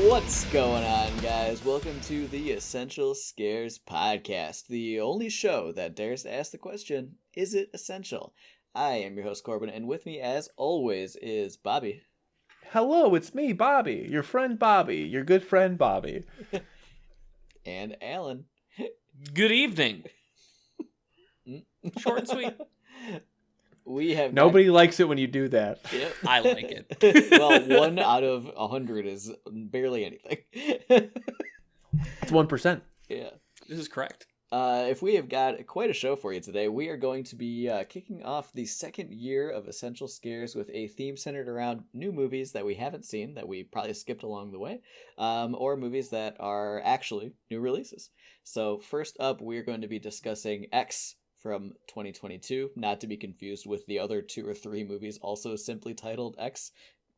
What's going on, guys? Welcome to the Essential Scares podcast, the only show that dares to ask the question, is it essential? I am your host, Corbin, and with me, as always, is Bobby. Hello, it's me, Bobby, your friend Bobby, your good friend Bobby. And Alan. Good evening. Short and sweet. We have Nobody likes it when you do that. Yep. I like it. Well, 1 out of 100 is barely anything. It's 1%. Yeah. This is correct. If we have got quite a show for you today, we are going to be kicking off the second year of Essential Scares with a theme centered around new movies that we haven't seen, that we probably skipped along the way, or movies that are actually new releases. So first up, we're going to be discussing X from 2022, not to be confused with the other 2 or 3 movies also simply titled X,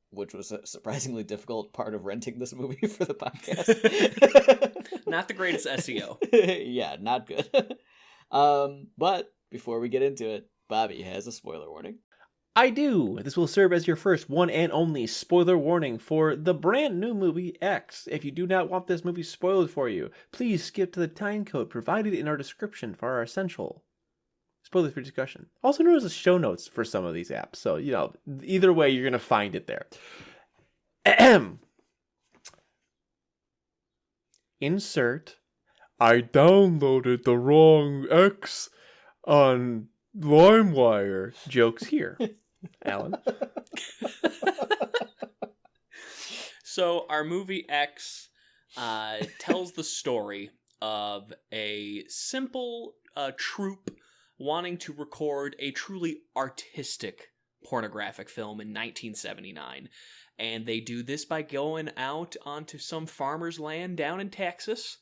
which was a surprisingly difficult part of renting this movie for the podcast. Not the greatest SEO. Yeah, not good. But before we get into it, Bobby has a spoiler warning. I do. This will serve as your first one and only spoiler warning for the brand new movie X. If you do not want this movie spoiled for you, please skip to the time code provided in our description for our essential spoiler free discussion. Also known as the show notes for some of these apps. So, either way, you're going to find it there. Insert, I downloaded the wrong X on LimeWire jokes here. Alan? So our movie X tells the story of a simple troupe wanting to record a truly artistic pornographic film in 1979. And they do this by going out onto some farmer's land down in Texas.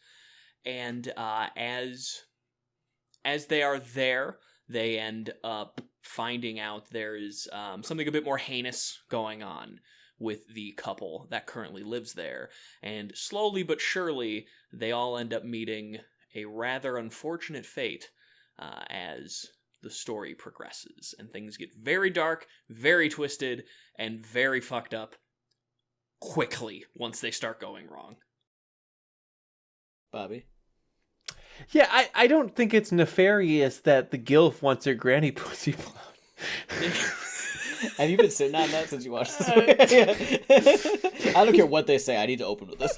And as they are there, they end up finding out there is something a bit more heinous going on with the couple that currently lives there. And slowly but surely, they all end up meeting a rather unfortunate fate as the story progresses. And things get very dark, very twisted, and very fucked up quickly once they start going wrong. Bobby? Yeah, I don't think it's nefarious that the gilf wants her granny pussy blown. Have you been sitting on that since you watched this movie? I don't care what they say. I need to open with this.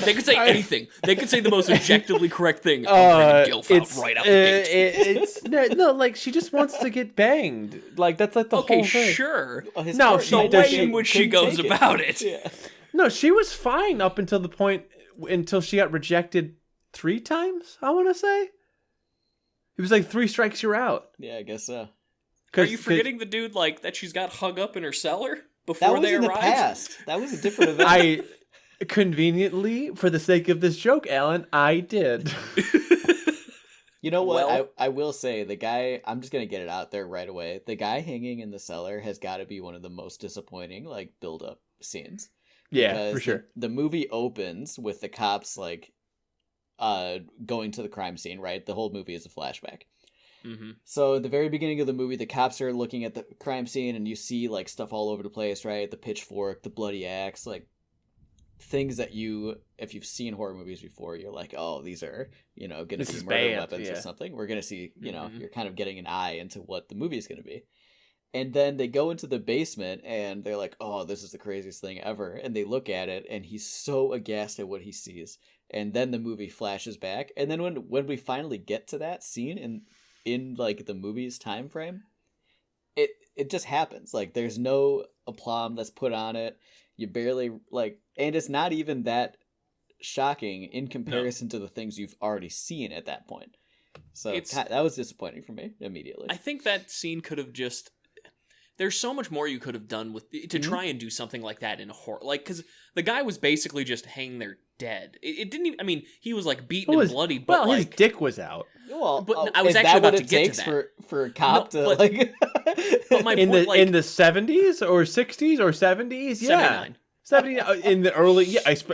They could say anything. They could say the most objectively correct thing. I'm bringing Gilf out right out the gate. No, like, she just wants to get banged. Like, that's like the whole thing. Okay, sure. No, the way in which she goes about it. Yeah. No, she was fine up until the point until she got rejected 3 times, I want to say. It was like 3 strikes, you're out. Yeah, I guess so. Are you forgetting the dude like that she's got hung up in her cellar before that was they in arrived? The past. That was a different event. Conveniently, for the sake of this joke, Alan, I did. You know what? Well, I will say, the guy, I'm just going to get it out there right away. The guy hanging in the cellar has got to be one of the most disappointing, like, build-up scenes. Yeah, for sure. The movie opens with the cops, like, going to the crime scene, right? The whole movie is a flashback. Mm-hmm. So at the very beginning of the movie, the cops are looking at the crime scene, and you see, like, stuff all over the place, right? The pitchfork, the bloody axe, like, things that if you've seen horror movies before, you're like, oh, these are, going to be murder bad, weapons or something. We're going to see, Mm-hmm. you're kind of getting an eye into what the movie is going to be. And then they go into the basement, and they're like, oh, this is the craziest thing ever. And they look at it, and he's so aghast at what he sees. And then the movie flashes back. And then when we finally get to that scene in like the movie's time frame, it just happens. Like, there's no aplomb that's put on it. You barely, like, and it's not even that shocking in comparison to the things you've already seen at that point. So that was disappointing for me immediately. I think that scene could have just... There's so much more you could have done to try and do something like that in a horror. Like, because the guy was basically just hanging there dead. It didn't even... I mean, he was, like, beaten and bloodied, but, his dick was out. Well, but I was actually about to get to that. For a cop to, but, like... But my point, in the 70s or 60s or 70s? Yeah. 79. In the early...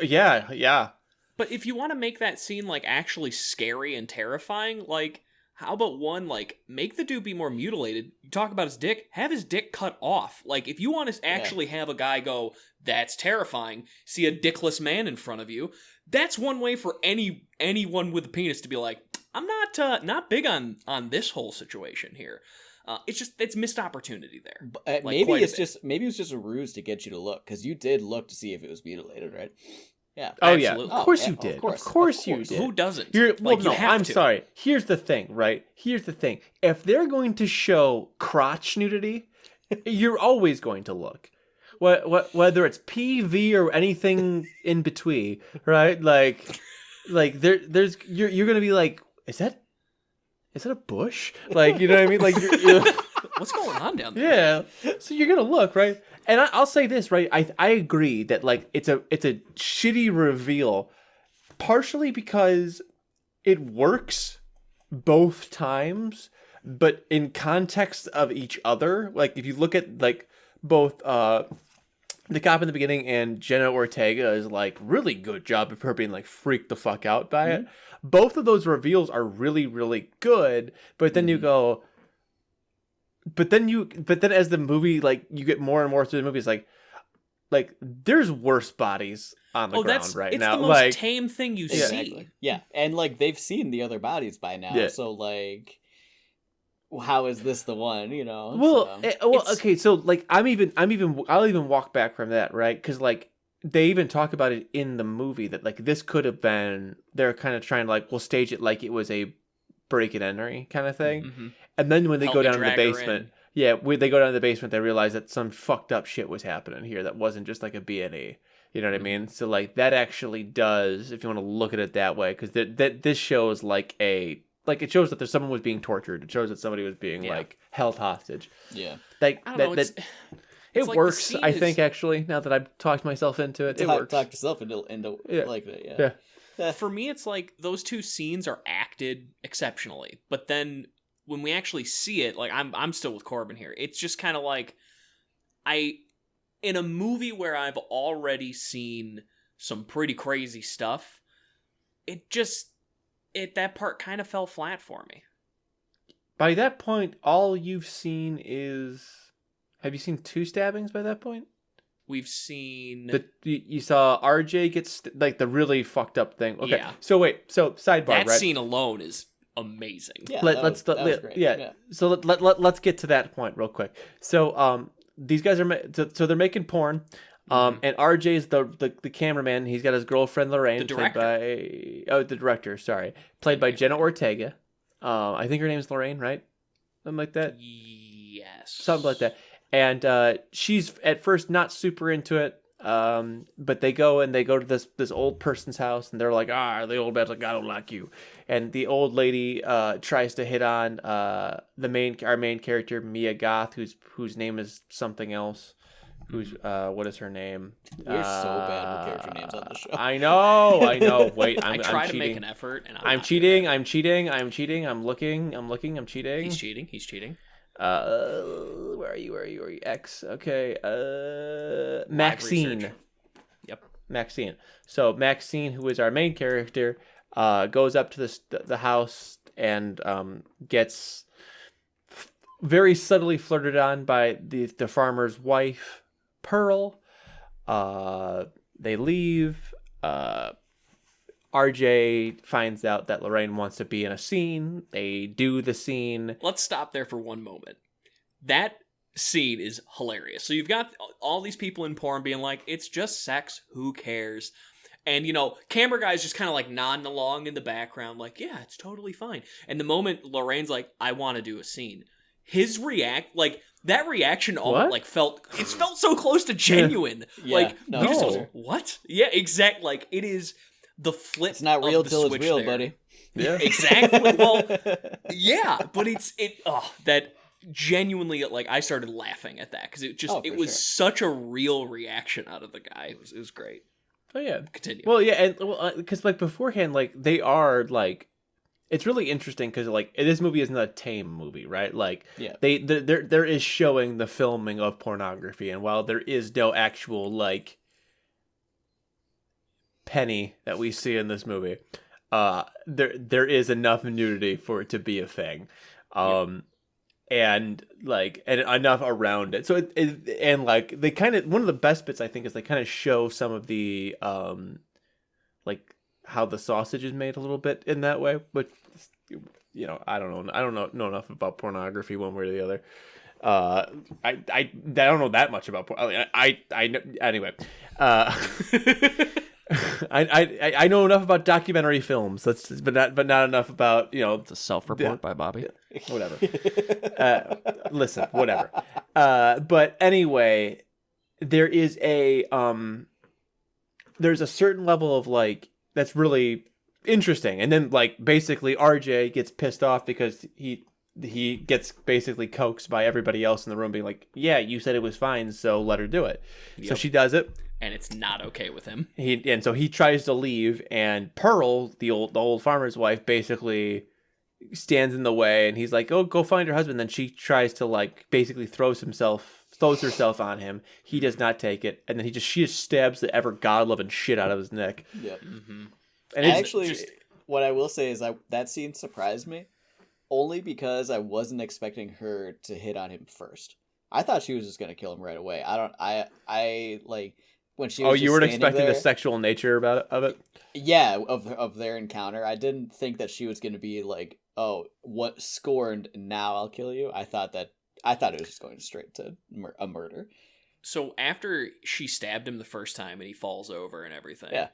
Yeah. But if you want to make that scene, like, actually scary and terrifying, like, How about one, like, make the dude be more mutilated? You talk about his dick, have his dick cut off. Like, if you want to actually have a guy go, that's terrifying, see a dickless man in front of you, that's one way for anyone with a penis to be like, I'm not big on this whole situation here. It's missed opportunity there. Like, maybe it's just a ruse to get you to look, because you did look to see if it was mutilated, right? Yeah. Oh Absolutely. yeah, of course you did. Of course you did. Who doesn't? I'm sorry. Here's the thing, right? Here's the thing. If they're going to show crotch nudity, you're always going to look. Whether it's PV or anything in between, right? Like you're gonna be like, is that a bush? Like, you know what I mean? Like, you're what's going on down there? Yeah. So you're gonna look, right? And I'll say this, right? I agree that like it's a shitty reveal, partially because it works both times, but in context of each other. Like, if you look at like both the cop in the beginning and Jenna Ortega is like, really good job of her being like freaked the fuck out by it. Both of those reveals are really, really good, but then you go, but then as the movie, like, you get more and more through the movie, it's like there's worse bodies on the ground right now. It's the most tame thing you see. Yeah, and like they've seen the other bodies by now, so like, how is this the one? You know. Well, okay, so like I'll even walk back from that, right? Because like they even talk about it in the movie that like this could have been, they're kind of trying to like, we'll stage it like it was a break and entry kind of thing. Mm-hmm. And then when they go down to the basement, when they go down to the basement, they realize that some fucked up shit was happening here that wasn't just like a B&E. You know what I mean? So like that actually does, if you want to look at it that way, because this shows like it shows that there's someone was being tortured. It shows that somebody was being like held hostage. Yeah, like I don't know. It like works, I think, actually, now that I've talked myself into it. It works. Talk yourself into like that, yeah. For me, it's like those two scenes are acted exceptionally. But then when we actually see it, like, I'm still with Corbin here. It's just kind of like, in a movie where I've already seen some pretty crazy stuff, that part kind of fell flat for me. By that point, all you've seen is... Have you seen 2 stabbings by that point? We've seen... You saw RJ gets like the really fucked up thing. Okay. Yeah. So wait. So sidebar, that right? scene alone is amazing. Yeah, that was great. Yeah. So let's get to that point real quick. So these guys are so they're making porn. And RJ is the cameraman. He's got his girlfriend Lorraine, the director. The director. Sorry, played by Jenna Ortega. I think her name's Lorraine, right? Something like that. Yes. Something like that. And she's at first not super into it, but they go to this old person's house, and they're like, the old man's like, I don't like you. And the old lady tries to hit on our main character, Mia Goth, whose name is something else. What is her name? We're so bad with character names on the show. I know. Wait, I try to cheating. make an effort, and I'm cheating. I'm cheating. I'm cheating. He's cheating. Where are you? X. Okay. Maxine. Yep. Maxine. So Maxine, who is our main character, goes up to the house and gets very subtly flirted on by the farmer's wife, Pearl. They leave. RJ finds out that Lorraine wants to be in a scene. They do the scene. Let's stop there for one moment. That scene is hilarious. So you've got all these people in porn being like, it's just sex, who cares? And, camera guy's just kind of like nodding along in the background, like, yeah, it's totally fine. And the moment Lorraine's like, I want to do a scene, his that reaction almost felt so close to genuine. Yeah. He just goes, what? Yeah, exactly. Like, it is the flip. It's not real till it's real, there. buddy. Yeah, exactly. Well, yeah, but that genuinely, like, I started laughing at that because it was such a real reaction out of the guy. It was great. Oh yeah, continue. Well, yeah, and because like beforehand, like they are like, it's really interesting because like this movie isn't a tame movie, right? Like, yeah, there is showing the filming of pornography, and while there is no actual like penny that we see in this movie, there is enough nudity for it to be a thing. And like, and enough around it. So and like, they kind of, one of the best bits I think is they kind of show some of the like how the sausage is made a little bit in that way, but you know, I don't know enough about pornography one way or the other. I don't know that much about I know, anyway. I know enough about documentary films. But not enough about, you know. It's a self-report by Bobby. Whatever. Listen, whatever. But anyway, there's a certain level of like that's really interesting, and then like basically RJ gets pissed off because he gets basically coaxed by everybody else in the room being like, yeah, you said it was fine, so let her do it. Yep. So she does it. And it's not okay with him. So he tries to leave, and Pearl, the old farmer's wife, basically stands in the way, and he's like, oh, go find your husband. Then she tries to like basically throws herself on him. He does not take it, and then she just stabs the ever god-loving shit out of his neck. Yep. Mm-hmm. And actually, what I will say is that scene surprised me. Only because I wasn't expecting her to hit on him first. I thought she was just gonna kill him right away. I like when she was you weren't expecting there, the sexual nature of it? Yeah, of their encounter. I didn't think that she was gonna be like, oh, what scorned, now I'll kill you. I thought it was just going straight to a murder. So after she stabbed him the first time and he falls over and everything, yeah.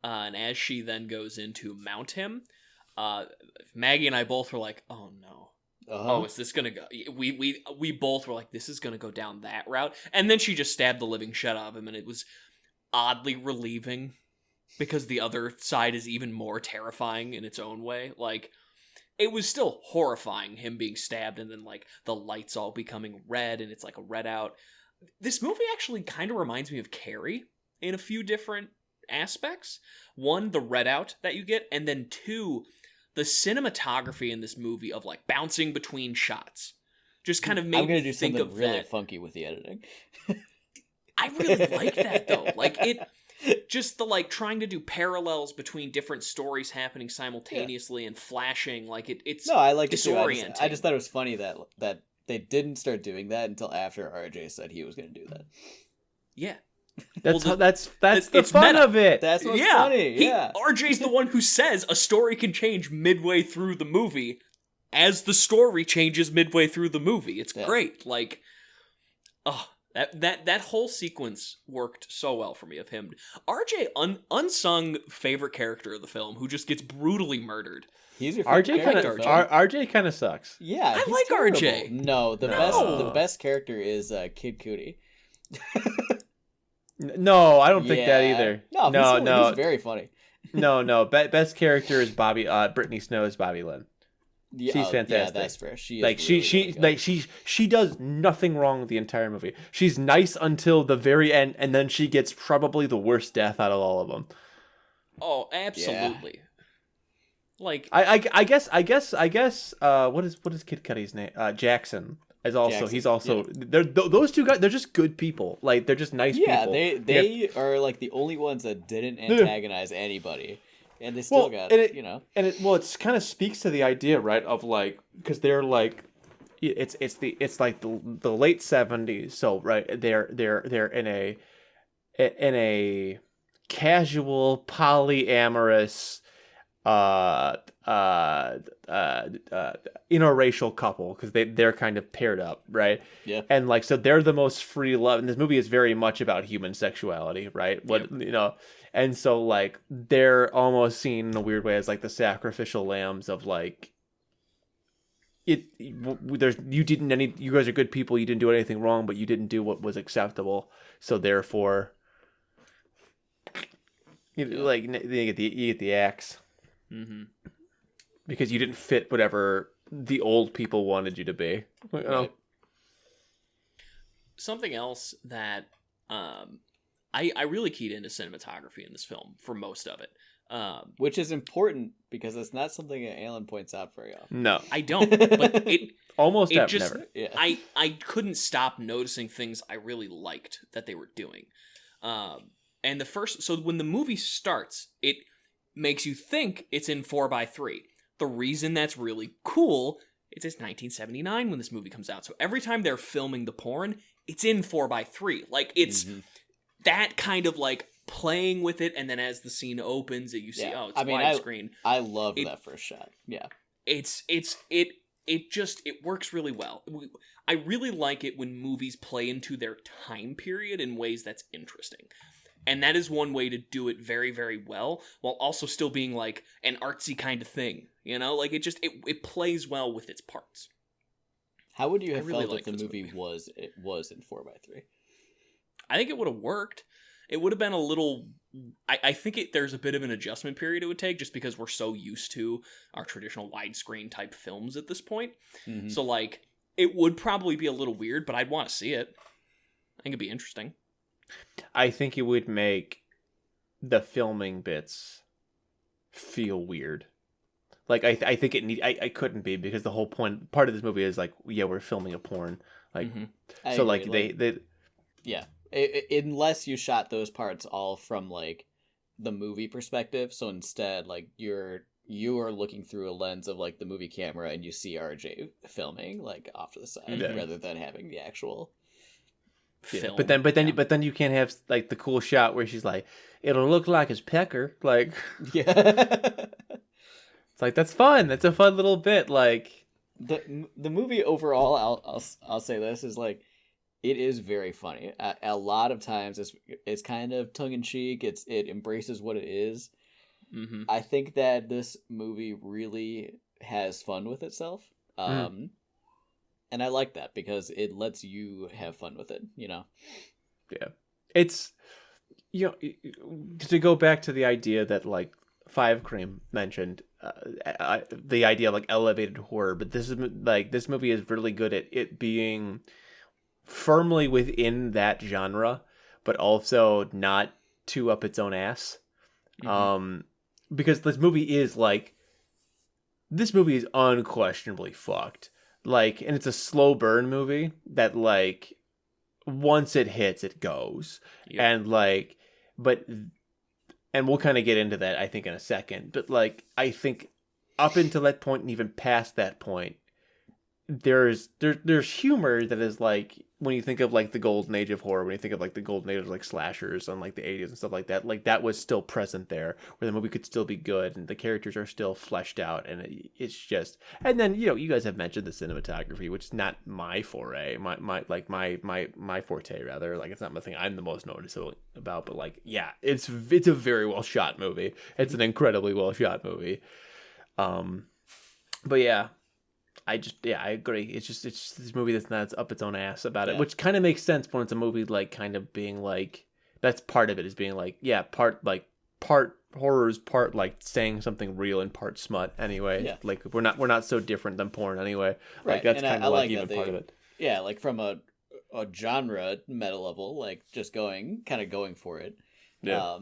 And as she then goes in to mount him, Maggie and I both were like, oh no. Uh-huh. Oh, is this gonna go? We both were like, this is gonna go down that route. And then she just stabbed the living shit out of him, and it was oddly relieving because the other side is even more terrifying in its own way. Like, it was still horrifying, him being stabbed and then like the lights all becoming red and it's like a red out. This movie actually kind of reminds me of Carrie in a few different aspects. One, the red out that you get, and then two, the cinematography in this movie of like bouncing between shots just kind of made me think of really that. Funky with the editing. I really like that though. Like it, just the like trying to do parallels between different stories happening simultaneously and flashing. Like it's no, I like disorienting. It too. I just thought it was funny that they didn't start doing that until after RJ said he was going to do that. Yeah. That's the fun meta. Of it. That's what's funny. Yeah. RJ's the one who says a story can change midway through the movie as the story changes midway through the movie. It's great. Like, oh, that whole sequence worked so well for me of him. RJ, unsung favorite character of the film, who just gets brutally murdered. He's your favorite character. RJ kind of sucks. Yeah, I like terrible. RJ. No, the best character is Kid Cudi. No, I don't think that either. No, he's very funny. No. Best character is Brittany Snow's Bobby Lynn. Yeah, she's fantastic. Yeah, that's fair. She does nothing wrong the entire movie. She's nice until the very end, and then she gets probably the worst death out of all of them. Oh, absolutely. Yeah. Like I guess what is Kid Cudi's name? Jackson. He's also those two guys. They're just good people. Like, they're just nice people. Yeah, they are like the only ones that didn't antagonize anybody, and they still it kind of speaks to the idea, right, of like, because they're like, it's like the late 70s. So right, they're in a casual polyamorous interracial couple, because they're kind of paired up, right? Yeah. And like, so they're the most free love, and this movie is very much about human sexuality, right? And so like they're almost seen in a weird way as like the sacrificial lambs of like, you guys are good people, you didn't do anything wrong, but you didn't do what was acceptable, so therefore you get the axe. Mm-hmm. Because you didn't fit whatever the old people wanted you to be. Right. Something else that I really keyed into cinematography in this film for most of it. Which is important because it's not something that Alan points out very often. No. I don't. But it almost it just never. Yeah. I couldn't stop noticing things I really liked that they were doing. And so when the movie starts, makes you think it's in 4:3. The reason that's really cool is it's 1979 when this movie comes out. So every time they're filming the porn, it's in 4:3. Like, it's that kind of, like, playing with it, and then as the scene opens, you see, oh, it's widescreen. I love that first shot. Yeah. It works really well. I really like it when movies play into their time period in ways that's interesting. And that is one way to do it very, very well, while also still being like an artsy kind of thing. You know, like it plays well with its parts. How would you have felt if the movie was in 4:3? I think it would have worked. It would have been a little. I think there's a bit of an adjustment period it would take, just because we're so used to our traditional widescreen type films at this point. Mm-hmm. So like, it would probably be a little weird, but I'd want to see it. I think it'd be interesting. I think it would make the filming bits feel weird. Like, I think I couldn't be, because the whole part of this movie is like, yeah, we're filming a porn. Like, so like they yeah. Unless you shot those parts all from like the movie perspective, so instead like you are looking through a lens of like the movie camera, and you see RJ filming like off to the side rather than having the actual film. But then you can't have like the cool shot where she's like, it'll look like his pecker, like it's like, that's fun. That's a fun little bit. Like the movie overall, I'll say this is like, it is very funny. A lot of times it's kind of tongue in cheek. It embraces what it is. Mm-hmm. I think that this movie really has fun with itself. And I like that, because it lets you have fun with it, you know? Yeah. It's, you know, to go back to the idea that like Five Cream mentioned, the idea of like elevated horror, but this movie is really good at it being firmly within that genre, but also not too up its own ass. Because this movie is unquestionably fucked. Like, and it's a slow burn movie that like, once it hits, it goes. Yep. And like, and we'll kind of get into that, I think, in a second. But like, I think up until that point, and even past that point, there's humor that is like, when you think of like the golden age of horror, when you think of like the golden age of like slashers on like the 80s and stuff like that was still present there, where the movie could still be good and the characters are still fleshed out, and it's just, and then, you know, you guys have mentioned the cinematography, which is not my foray, my forte rather, like, it's not my thing I'm the most noticeable about, but like, yeah, it's a very well shot movie. It's an incredibly well shot movie. But yeah, I agree. It's just this movie that's not up its own ass about it, which kind of makes sense when it's a movie like kind of being like, that's part of it, is being like, yeah, part horrors, part like saying something real, and part smut anyway. Yeah. Like we're not so different than porn anyway. Right. Like that's kind of like even part of it. Yeah, like from a genre meta level, like just going for it. Yeah.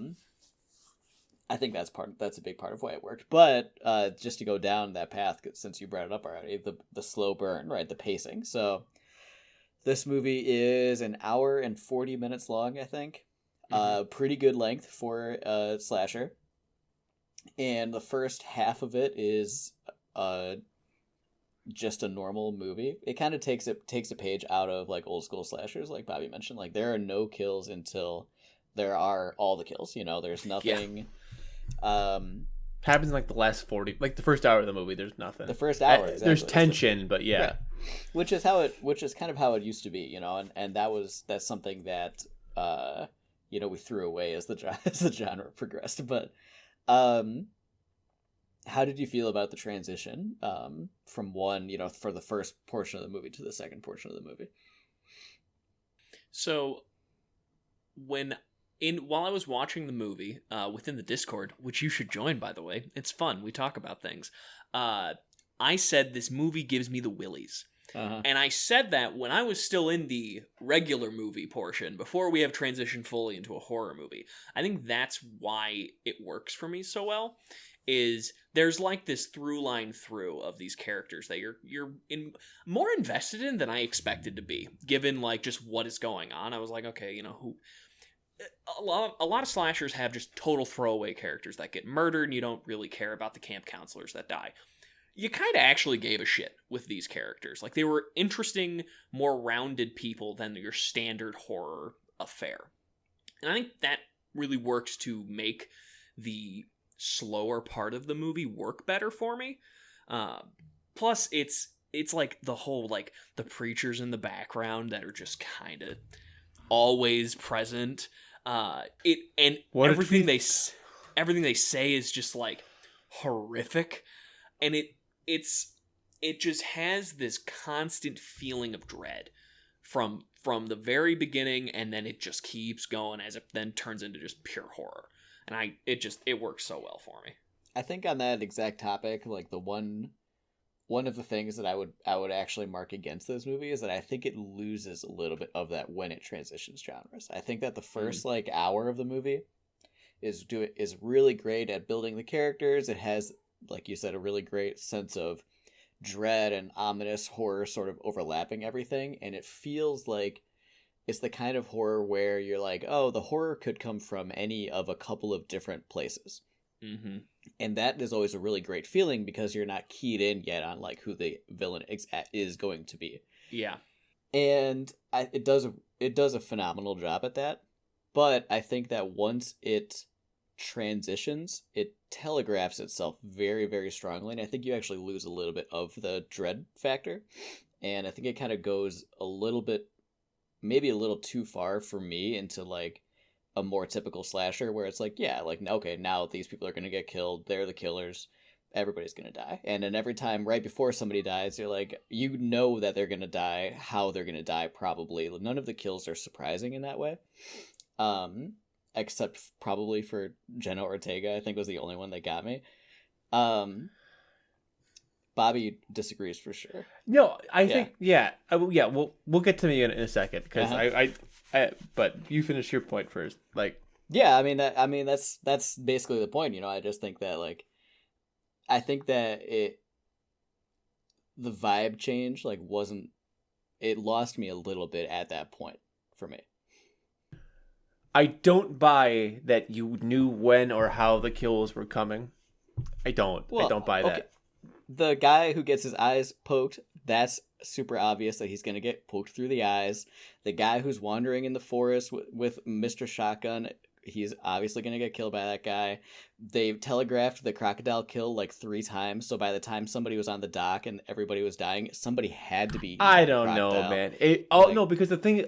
I think that's a big part of why it worked. But just to go down that path, since you brought it up already, the slow burn, right? The pacing. So this movie is an hour and 40 minutes long, I think. Pretty good length for a slasher. And the first half of it is just a normal movie. It kind of takes a page out of like old school slashers, like Bobby mentioned. Like, there are no kills until there are all the kills. You know, there's nothing. Yeah. Happens in like the last 40, like the first hour of the movie. There's nothing. The first hour, exactly. There's tension, but yeah, right. Which is kind of how it used to be, you know, and that's something that you know, we threw away as the genre progressed. But how did you feel about the transition from one, you know, for the first portion of the movie to the second portion of the movie? So while I was watching the movie within the Discord, which you should join, by the way, it's fun. We talk about things. I said this movie gives me the willies. And I said that when I was still in the regular movie portion, before we have transitioned fully into a horror movie. I think that's why it works for me so well, is there's like this through line of these characters that you're more invested in than I expected to be, given like just what is going on. I was like, okay, you know, a lot of slashers have just total throwaway characters that get murdered, and you don't really care about the camp counselors that die. You kind of actually gave a shit with these characters. Like, they were interesting, more rounded people than your standard horror affair. And I think that really works to make the slower part of the movie work better for me. Plus, it's like the whole, like, the preachers in the background that are just kind of always present. Everything they say is just, like, horrific. And it just has this constant feeling of dread from the very beginning, and then it just keeps going as it then turns into just pure horror. And it works so well for me. I think on that exact topic, like, the one of the things that I would actually mark against this movie is that I think it loses a little bit of that when it transitions genres. I think that the first like hour of the movie is really great at building the characters. It has, like you said, a really great sense of dread and ominous horror sort of overlapping everything, and it feels like it's the kind of horror where you're like, oh, the horror could come from any of a couple of different places. Mm-hmm. And that is always a really great feeling because you're not keyed in yet on like who the villain is going to be. Yeah. And it does a phenomenal job at that. But I think that once it transitions, it telegraphs itself very, very strongly. And I think you actually lose a little bit of the dread factor. And I think it kind of goes a little bit, maybe a little too far for me into like a more typical slasher where it's like, yeah, like, okay, now these people are going to get killed. They're the killers. Everybody's going to die. And then every time right before somebody dies, you're like, you know that they're going to die, how they're going to die, probably. None of the kills are surprising in that way. Except probably for Jenna Ortega, I think was the only one that got me. Bobby disagrees for sure. No, I think, we'll get to me in a second because but you finish your point first. Like, yeah, I mean that's basically the point. You know, I just think that like, I think that the vibe change like it lost me a little bit at that point for me. I don't buy that you knew when or how the kills were coming. I don't buy that. Okay. The guy who gets his eyes poked, that's super obvious that he's going to get poked through the eyes. The guy who's wandering in the forest with Mr. Shotgun, he's obviously going to get killed by that guy. They telegraphed the crocodile kill like 3 times, so by the time somebody was on the dock and everybody was dying, somebody had to be. I don't know, man. No, because the thing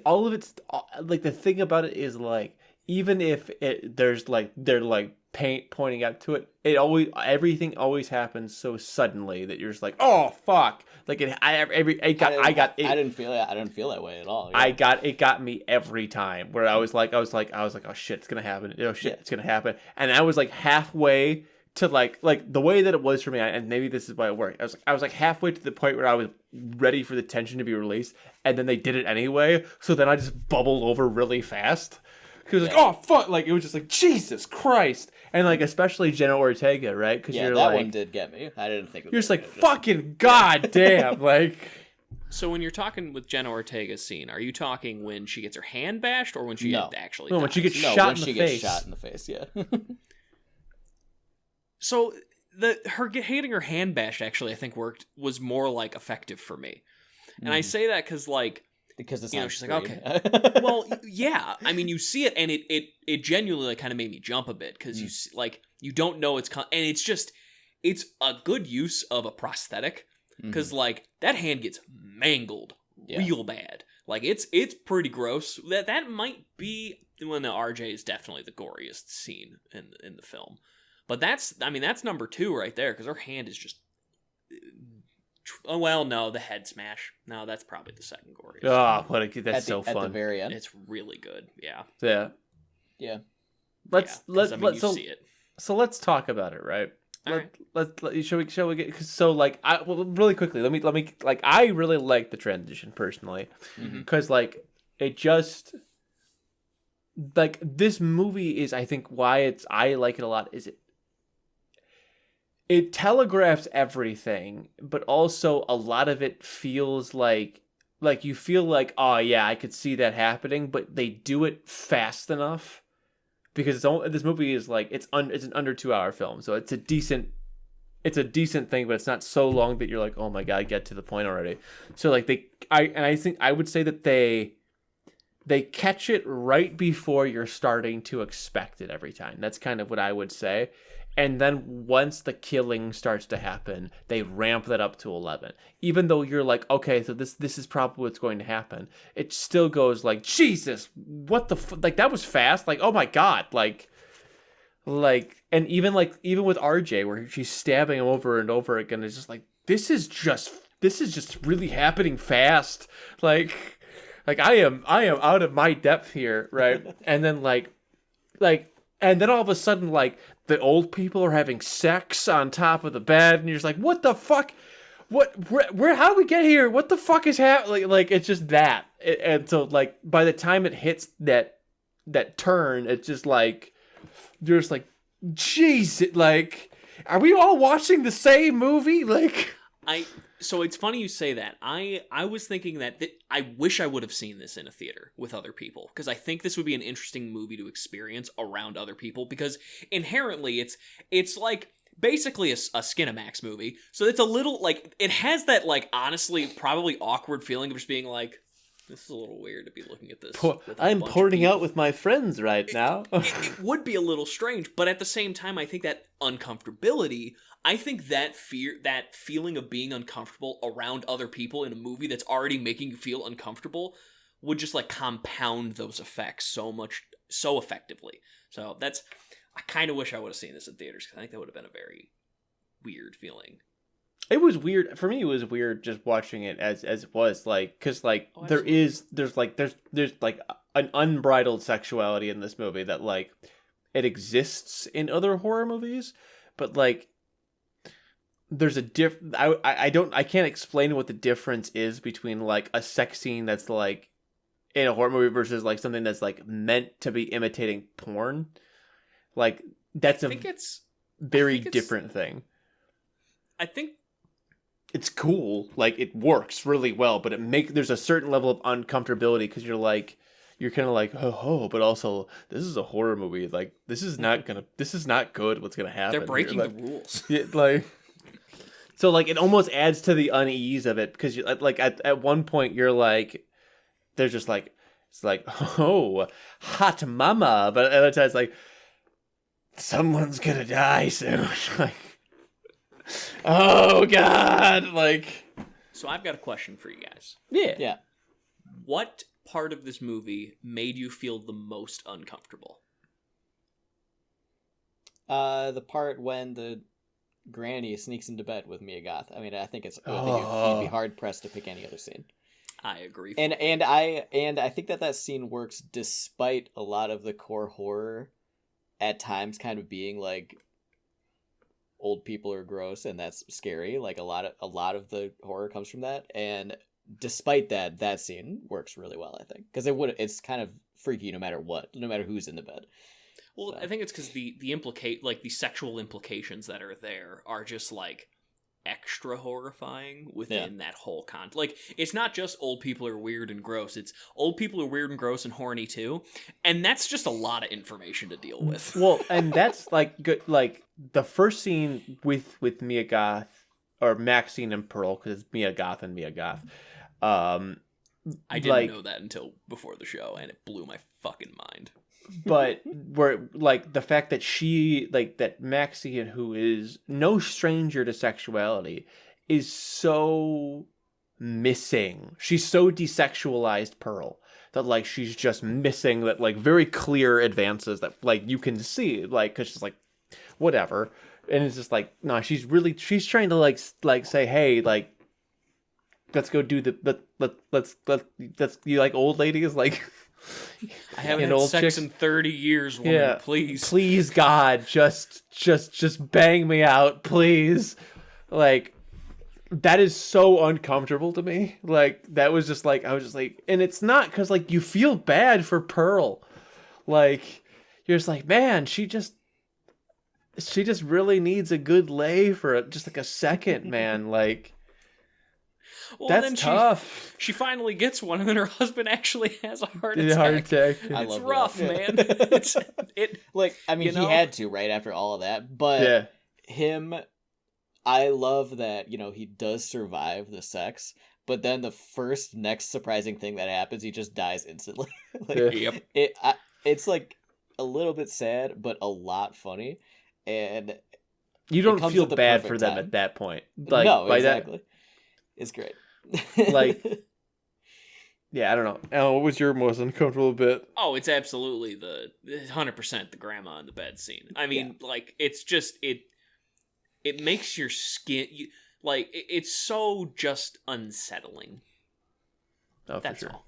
about it is like, even if there's like they're like paint pointing out to it, everything always happens so suddenly that you're just like, oh fuck! Like I didn't feel that way at all. Yeah. It got me every time where I was like, oh shit, it's gonna happen. Oh shit, it's gonna happen. And I was like halfway to like the way that it was for me, and maybe this is why it worked. I was like halfway to the point where I was ready for the tension to be released, and then they did it anyway. So then I just bubbled over really fast. He was like, oh, fuck. Like, it was just like, Jesus Christ. And, like, especially Jenna Ortega, right? Because you're that like, one did get me. I didn't think. You're just like, fucking goddamn. Like. So when you're talking with Jenna Ortega's scene, are you talking when she gets her hand bashed or when she actually when she gets shot in the face? Gets shot in the face, yeah. So her hitting her hand bashed actually, I think, was more, like, effective for me. And I say that because, like, because it's she's like, okay. Well, yeah. I mean, you see it, and it genuinely like, kind of made me jump a bit because you see, like, you don't know and it's a good use of a prosthetic because like that hand gets mangled real bad. Like it's pretty gross. That might be when the RJ is definitely the goriest scene in the film. But that's number 2 right there because her hand is just. Oh, well, no, the head smash. No, that's probably the second goriest. Oh, that's so fun. At the very end. It's really good, yeah. Yeah. Yeah. You see it. So let's talk about it, right? Shall we get so like really quickly, let me like I really like the transition personally because like it just like this movie is I think why I like it a lot is it telegraphs everything, but also a lot of it feels like like you feel like, oh yeah, I could see that happening, but they do it fast enough because this movie is like it's an under 2 hour film, so it's a decent thing, but it's not so long that you're like, oh my god, get to the point already. So like I think I would say that they catch it right before you're starting to expect it every time. That's kind of what I would say. And then once the killing starts to happen, they ramp that up to 11. Even though you're like, okay, so this is probably what's going to happen. It still goes like, Jesus, what the like that was fast. Like, oh my god, like, and even with RJ, where she's stabbing him over and over again, it's just like this is just really happening fast. Like I am out of my depth here, right? And then and then all of a sudden, like, the old people are having sex on top of the bed, and you're just like, what the fuck? Where how do we get here? What the fuck is happening? Like, it's just that. And so, like, by the time it hits that turn, it's just like, you're just like, jeez, like, are we all watching the same movie? Like... So it's funny you say that. I was thinking that I wish I would have seen this in a theater with other people, because I think this would be an interesting movie to experience around other people, because inherently it's like basically a Skinamax movie. So it's a little like, it has that like honestly probably awkward feeling of just being like, this is a little weird to be looking at this. I'm porting out with my friends right now. It would be a little strange, but at the same time, I think that uncomfortability, I think that feeling of being uncomfortable around other people in a movie that's already making you feel uncomfortable would just like compound those effects so effectively. So I kind of wish I would have seen this in theaters, because I think that would have been a very weird feeling. It was weird for me. It was weird just watching it as it was, like, because like there's like an unbridled sexuality in this movie that like it exists in other horror movies, but like there's a I can't explain what the difference is between like a sex scene that's like in a horror movie versus like something that's like meant to be imitating porn. Like that's a very different thing. I think it's cool, like it works really well, but there's a certain level of uncomfortability because you're kind of like, oh, but also this is a horror movie. Like this is not good. What's gonna happen? They're breaking the rules. Yeah, like, so like it almost adds to the unease of it, because you like at one point you're like, they're just like, it's like, oh, hot mama, but at other times like, someone's gonna die soon. Like, oh god, like. So I've got a question for you guys. Yeah. What part of this movie made you feel the most uncomfortable? The part when the granny sneaks into bed with Mia Goth. I mean, I think you'd be hard pressed to pick any other scene. I agree. And I think that scene works despite a lot of the core horror at times kind of being like old people are gross and that's scary. Like a lot of the horror comes from that, and despite that scene works really well, I think, because it's kind of freaky no matter who's in the bed. Well, so. I think it's because the sexual implications that are there are just like extra horrifying within that whole Like, it's not just old people are weird and gross, it's old people are weird and gross and horny too, and that's just a lot of information to deal with. Well, and that's like good, like the first scene with Mia Goth, or Maxine and Pearl, because it's Mia Goth and Mia Goth. I didn't know that until before the show, and it blew my fucking mind. But where like the fact that that Maxine, who is no stranger to sexuality, is so missing. She's so desexualized Pearl that like she's just missing that like very clear advances that like you can see, like, because she's like whatever, and it's just like no, she's trying to like say, hey, like let's go do let's you like old ladies, like. I haven't had sex in 30 years, woman. Yeah. Please, God, just bang me out, please. Like, that is so uncomfortable to me. Like, that was just like, I was just like, and it's not because like you feel bad for Pearl. Like, you're just like, man, she just really needs a good lay for just like a second, man. Like, Well, That's then tough. She finally gets one, and then her husband actually has a heart The attack. heart attack. I It's love rough, that. man. It Like, I mean, you know? he had to, right, after all of that. But Yeah. him, I love that, he does survive the sex, but then the first next surprising thing that happens, he just dies instantly. Yeah. Yep. It's like a little bit sad, but a lot funny. And You don't comes feel at the bad perfect for them time. at that point. Like, no, by exactly. It's great. Like, yeah, I don't know. Alan, what was your most uncomfortable bit? Oh, it's absolutely the 100% the grandma in the bed scene. I mean, like, it's just it makes your skin it's so just unsettling. Oh, That's for sure. all.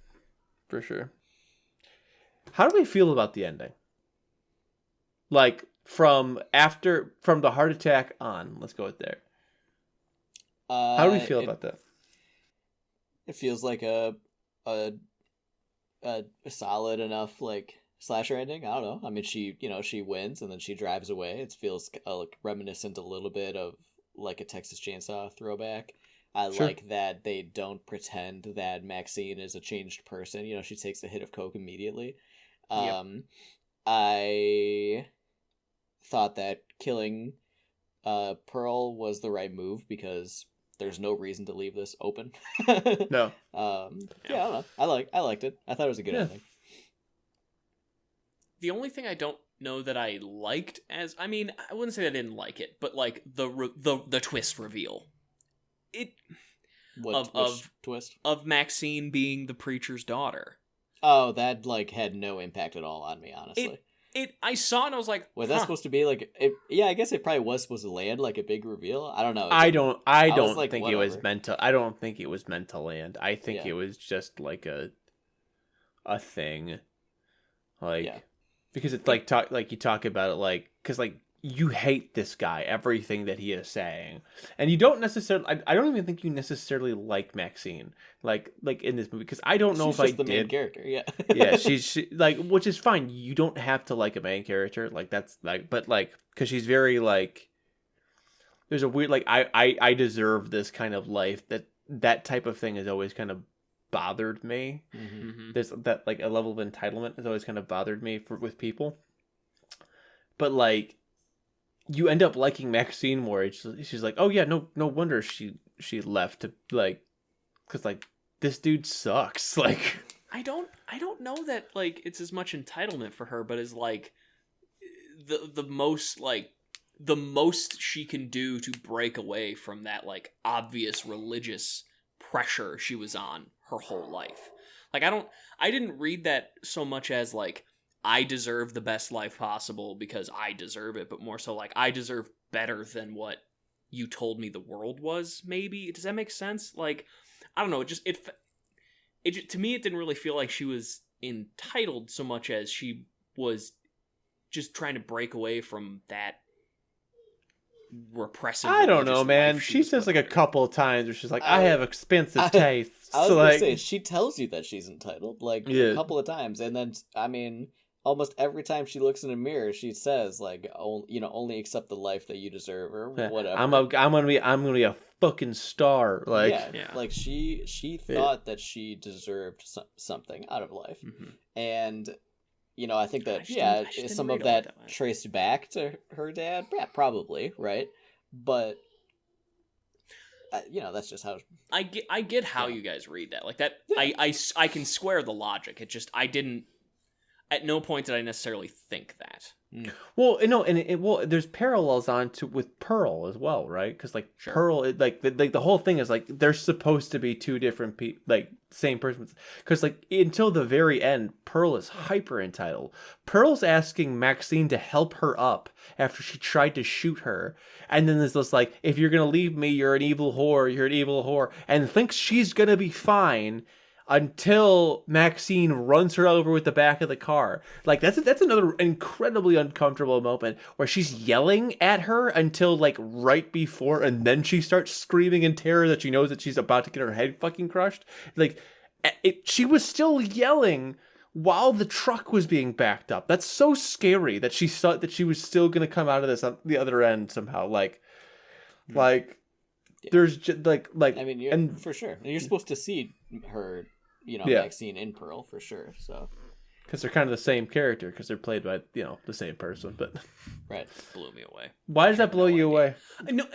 For sure. How do we feel about the ending? Like, from the heart attack on, let's go with there. How do we feel about that? It feels like a solid enough like slasher ending. I don't know. I mean, she wins and then she drives away. It feels like reminiscent a little bit of like a Texas Chainsaw throwback. I Sure. like that they don't pretend that Maxine is a changed person. She takes a hit of coke immediately. Yep. I thought that killing Pearl was the right move because there's no reason to leave this open. No. I don't know. I liked it. I thought it was a good ending. The only thing I don't know that I liked I wouldn't say I didn't like it, but like the twist reveal. Which twist? Of Maxine being the preacher's daughter. Oh, that like had no impact at all on me, honestly. I saw it and I was like, was that supposed to be like yeah, I guess it probably was supposed to land like a big reveal. I don't know. I don't like, think whatever. it was meant to. I don't think it was meant to land. I think Yeah. it was just like a thing, like because it's like you talk about it like because like you hate this guy, everything that he is saying, and you don't necessarily. I don't even think you necessarily like Maxine, like in this movie, because I don't know She's if just I the did. main character, yeah. Yeah, she like, which is fine. You don't have to like a main character, like that's like, but like, because she's very like. There's a weird like I deserve this kind of life that type of thing has always kind of bothered me. Mm-hmm. Mhm. There's that like a level of entitlement has always kind of bothered me with people. But like, you end up liking Maxine more. She's like, oh yeah, no wonder she left to like, because like this dude sucks. Like, I don't know that like it's as much entitlement for her, but is like the most like the most she can do to break away from that like obvious religious pressure she was on her whole life. Like I didn't read that so much as like I deserve the best life possible because I deserve it, but more so like I deserve better than what you told me the world was. Maybe does that make sense? Like I don't know. It to me it didn't really feel like she was entitled so much as she was just trying to break away from that repressive. I don't know, religious man. life She was says put like a her. couple of times where she's like, I have expensive tastes. I was So, gonna like, say she tells you that she's entitled like Yeah. a couple of times, and then I mean, almost every time she looks in a mirror, she says like, only accept the life that you deserve or yeah, whatever. I'm gonna be a fucking star. Like, Yeah. like she thought that she deserved something out of life, Mhm. and I think I that just didn't- I just didn't some read of all it that that way. traced back to her dad. Yeah, probably right, but that's just how. I get how Yeah. you guys read that. Like that, Yeah. I can square the logic. It just I didn't. At no point did I necessarily think that. well, no, and there's parallels with Pearl as well, right? Because like Sure. Pearl, the whole thing is like they're supposed to be two different people, like same person. Because like until the very end, Pearl is hyper entitled. Pearl's asking Maxine to help her up after she tried to shoot her, and then there's this like, if you're gonna leave me, you're an evil whore. You're an evil whore, and thinks she's gonna be fine. Until Maxine runs her over with the back of the car. Like that's another incredibly uncomfortable moment where she's yelling at her until like right before, and then she starts screaming in terror that she knows that she's about to get her head fucking crushed. Like she was still yelling while the truck was being backed up. That's so scary that she thought that she was still gonna come out of this on the other end somehow. Like There's just like I mean, and for sure. You're supposed to see her, Yeah. Maxine in Pearl for sure. So because they're kind of the same character because they're played by the same person. But right, Blew me away. why does that blow you away? No,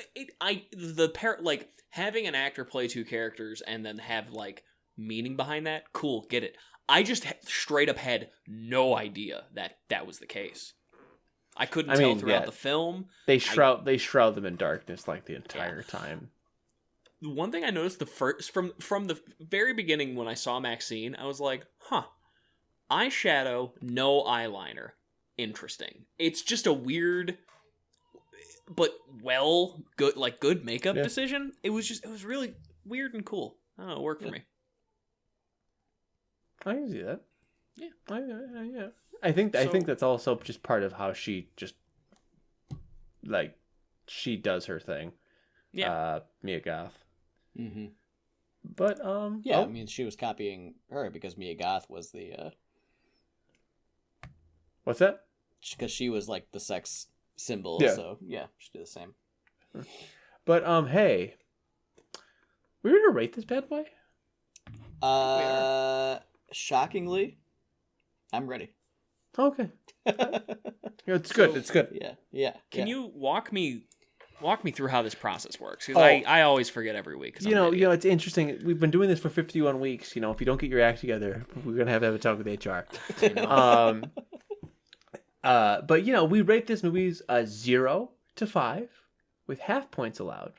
like having an actor play two characters and then have like meaning behind that. Cool, get it. I just straight up had no idea that was the case. I couldn't tell throughout the film. They shroud them in darkness like the entire time. The one thing I noticed from the very beginning when I saw Maxine, I was like, huh, eyeshadow, no eyeliner. Interesting. It's just a weird but good makeup decision. It was really weird and cool. I don't know, it worked for me. I can see that. Yeah. Yeah. I think that's also just part of how she just like she does her thing. Yeah. Mia Goth. Mm-hmm. But yeah, I mean, she was copying her because Mia Goth was the what's that? Because she was like the sex symbol. Yeah. So yeah, she did the same. But hey, we were gonna rate this bad boy. Shockingly, I'm ready. Okay. It's good. It's good. Yeah. Can you walk me through how this process works? Because I always forget every week. You know, it's interesting. We've been doing this for 51 weeks. If you don't get your act together, we're gonna have to have a talk with HR. But we rate this movies 0 to 5 with half points allowed.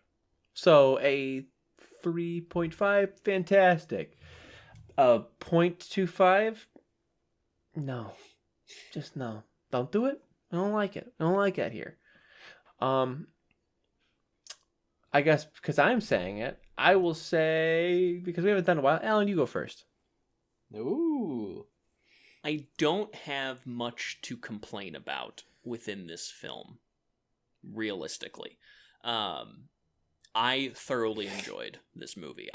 So a 3.5, fantastic. 0.25, no. Just no. Don't do it. I don't like it. I don't like that here. I guess because I'm saying it, I will say, because we haven't done it in a while, Alan, you go first. Ooh. I don't have much to complain about within this film, realistically. I thoroughly enjoyed this movie.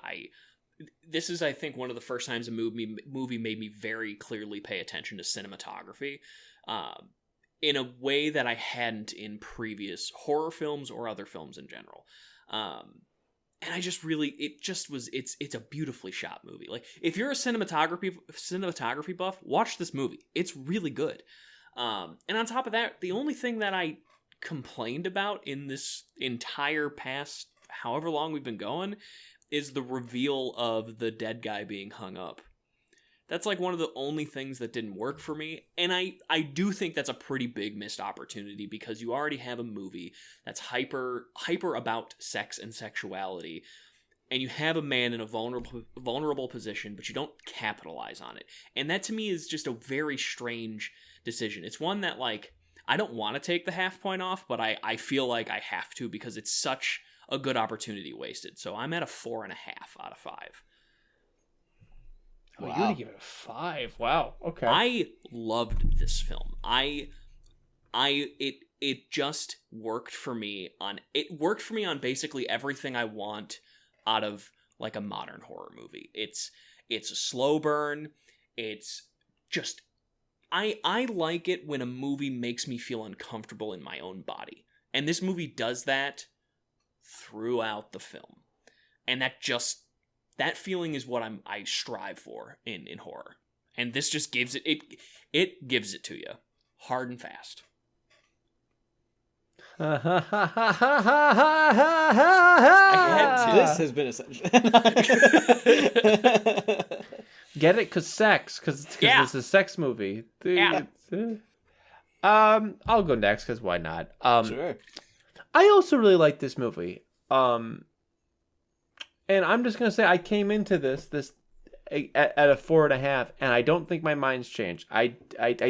This is, I think, one of the first times a movie made me very clearly pay attention to cinematography in a way that I hadn't in previous horror films or other films in general. And I just really, it's a beautifully shot movie. Like, if you're a cinematography buff, watch this movie. It's really good. And on top of that, the only thing that I complained about in this entire past however long we've been going is the reveal of the dead guy being hung up. That's like one of the only things that didn't work for me. And I do think that's a pretty big missed opportunity because you already have a movie that's hyper about sex and sexuality. And you have a man in a vulnerable position, but you don't capitalize on it. And that to me is just a very strange decision. It's one that, like, I don't want to take the half point off, but I feel like I have to because it's such a good opportunity wasted. So I'm at a 4.5 out of 5. Oh, wow. You're gonna give it a 5. Wow. Okay. I loved this film. It just worked for me on basically everything I want out of like a modern horror movie. It's a slow burn. It's just I like it when a movie makes me feel uncomfortable in my own body. And this movie does that throughout the film. And that feeling is what I strive for in horror. And this just gives it gives it to you. Hard and fast. I had to. This has been essential. Get it? Because sex. Because it's a sex movie. Yeah. I'll go next because why not? Sure. I also really like this movie. And I'm just gonna say I came into this at a 4.5, and I don't think my mind's changed. I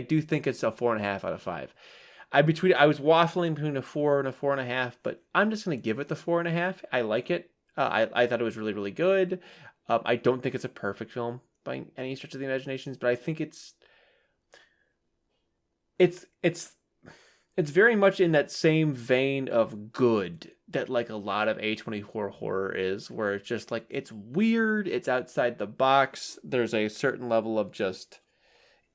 do think it's a 4.5 out of 5. I was waffling between a 4 and a 4.5, but I'm just gonna give it the 4.5. I like it. I thought it was really, really good. I don't think it's a perfect film by any stretch of the imaginations, but I think it's very much in that same vein of good that like a lot of A24 horror is, where it's just like, it's weird, it's outside the box, there's a certain level of just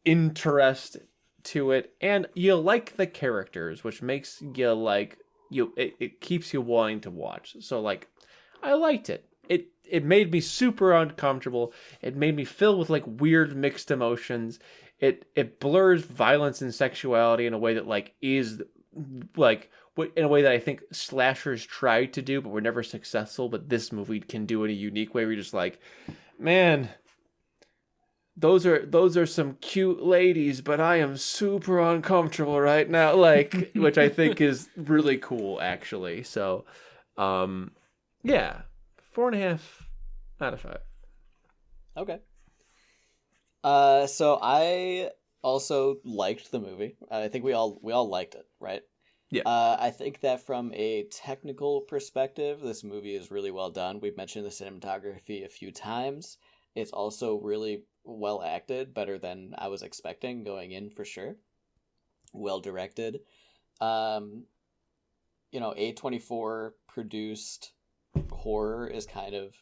interest to it, and you like the characters, which makes you like, it keeps you wanting to watch. So like, I liked it. It made me super uncomfortable. It made me filled with like weird mixed emotions. It blurs violence and sexuality in a way that like is like in a way that I think slashers tried to do but were never successful, but this movie can do in a unique way where you're just like, man, those are some cute ladies, but I am super uncomfortable right now, like, which I think is really cool actually. So yeah, 4.5 out of 5. Okay. So I also liked the movie. I think we all liked it, right? Yeah. I think that from a technical perspective, this movie is really well done. We've mentioned the cinematography a few times. It's also really well acted, better than I was expecting going in for sure. Well directed. A24 produced horror is kind of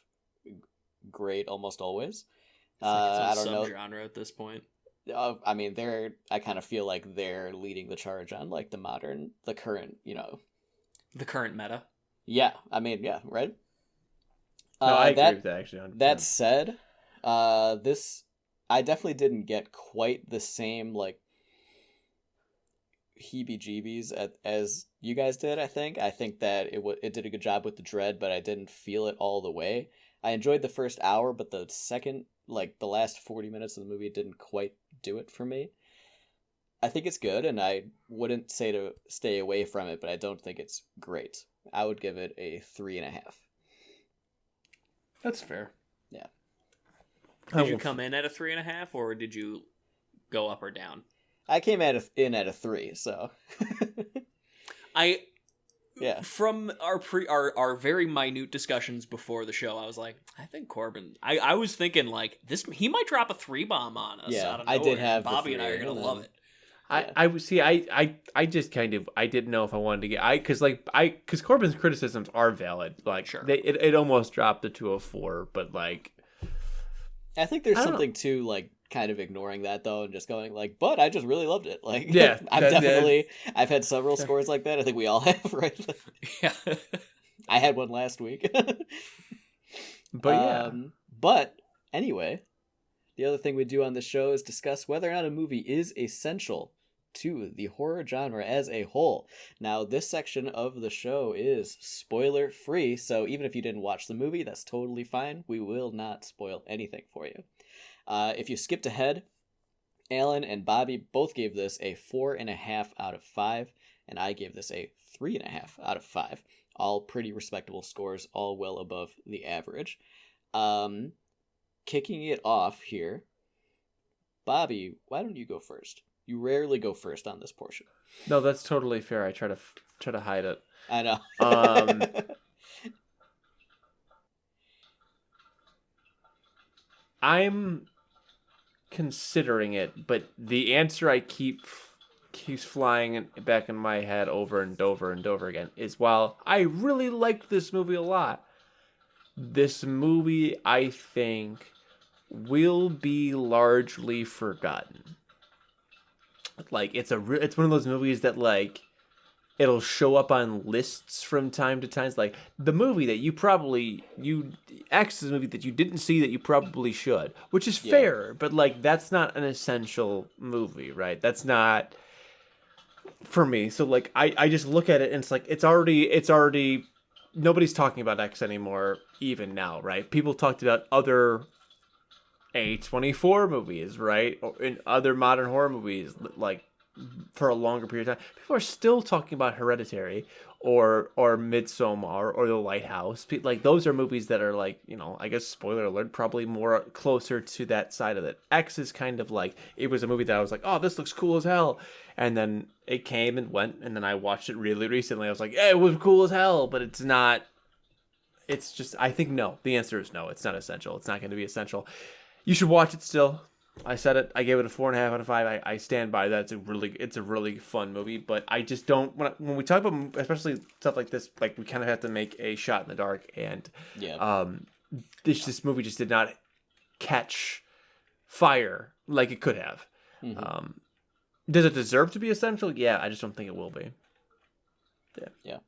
great almost always. It's like I its don't own know. subgenre at this point. I mean, I kind of feel like they're leading the charge on like the current, The current meta. Yeah, I mean, yeah, right. No, I agree with that actually. 100%. That said, this I definitely didn't get quite the same like heebie-jeebies as you guys did. I think that it did a good job with the dread, but I didn't feel it all the way. I enjoyed the first hour, but the second, like the last 40 minutes of the movie, didn't quite do it for me. I think it's good, and I wouldn't say to stay away from it, but I don't think it's great. I would give it a 3.5. That's fair. Yeah. Did you come in at a 3.5, or did you go up or down? I came in at a 3, so. Yeah. From our very minute discussions before the show, I was like, I think Corbin. I was thinking like this. He might drop a 3 bomb on us. Yeah, out of I nowhere. did have Bobby and I are gonna love it. I just kind of I didn't know if I wanted to get because Corbin's criticisms are valid. Like Sure. It almost dropped to a 4, but like I think there's I don't something to like kind of ignoring that though and just going like, but I just really loved it. Like, yeah, I've had several scores like that. I think we all have, right? Yeah. I had one last week. But but anyway, the other thing we do on the show is discuss whether or not a movie is essential to the horror genre as a whole. Now, this section of the show is spoiler free, so even if you didn't watch the movie, that's totally fine. We will not spoil anything for you. If you skipped ahead, Alan and Bobby both gave this a 4.5 out of 5, and I gave this a 3.5 out of 5. All pretty respectable scores, all well above the average. Kicking it off here, Bobby, why don't you go first? You rarely go first on this portion. no, that's totally fair. I try to hide it. I know. I'm considering it, but the answer I keeps flying back in my head over and over and over again is, while I really liked this movie a lot, this movie I think will be largely forgotten. Like it's one of those movies that like it'll show up on lists from time to time. It's like the movie that X is a movie that you didn't see that you probably should, which is fair, but like that's not an essential movie, right? That's not for me. So like I just look at it and it's like it's already nobody's talking about X anymore even now, right? People talked about other A24 movies, right? Or in other modern horror movies, like for a longer period of time. People are still talking about Hereditary or Midsommar or The Lighthouse. Like those are movies that are like, I guess spoiler alert, probably more closer to that side of it. X is kind of like, it was a movie that I was like, oh, this looks cool as hell. And then it came and went, and then I watched it really recently. I was like, yeah, it was cool as hell, but it's not. It's just, I think no. The answer is no. It's not essential. It's not going to be essential. You should watch it still. I said it. I gave it a 4.5 out of 5. I stand by that. It's a really fun movie. But I just don't when we talk about especially stuff like this, like we kind of have to make a shot in the dark. And this movie just did not catch fire like it could have. Mm-hmm. Does it deserve to be essential? Yeah, I just don't think it will be. Yeah.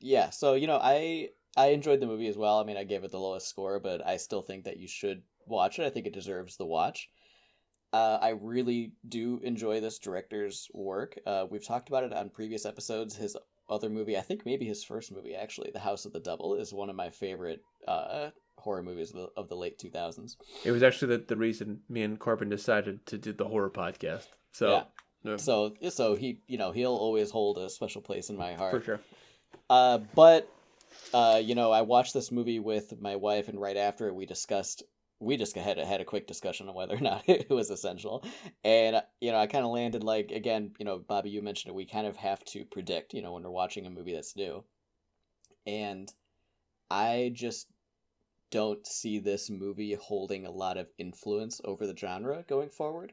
Yeah, so I enjoyed the movie as well. I mean, I gave it the lowest score, but I still think that you should watch it. I think it deserves the watch. I really do enjoy this director's work. We've talked about it on previous episodes. His other movie, I think maybe his first movie actually, The House of the Devil, is one of my favorite horror movies of the late 2000s. It was actually the reason me and Corbin decided to do the horror podcast. So yeah. So he he'll always hold a special place in my heart. For sure. But I watched this movie with my wife, and right after it, we just had a quick discussion on whether or not it was essential. And, I kind of landed like, again, Bobby, you mentioned it, we kind of have to predict, when we're watching a movie that's new. And I just don't see this movie holding a lot of influence over the genre going forward.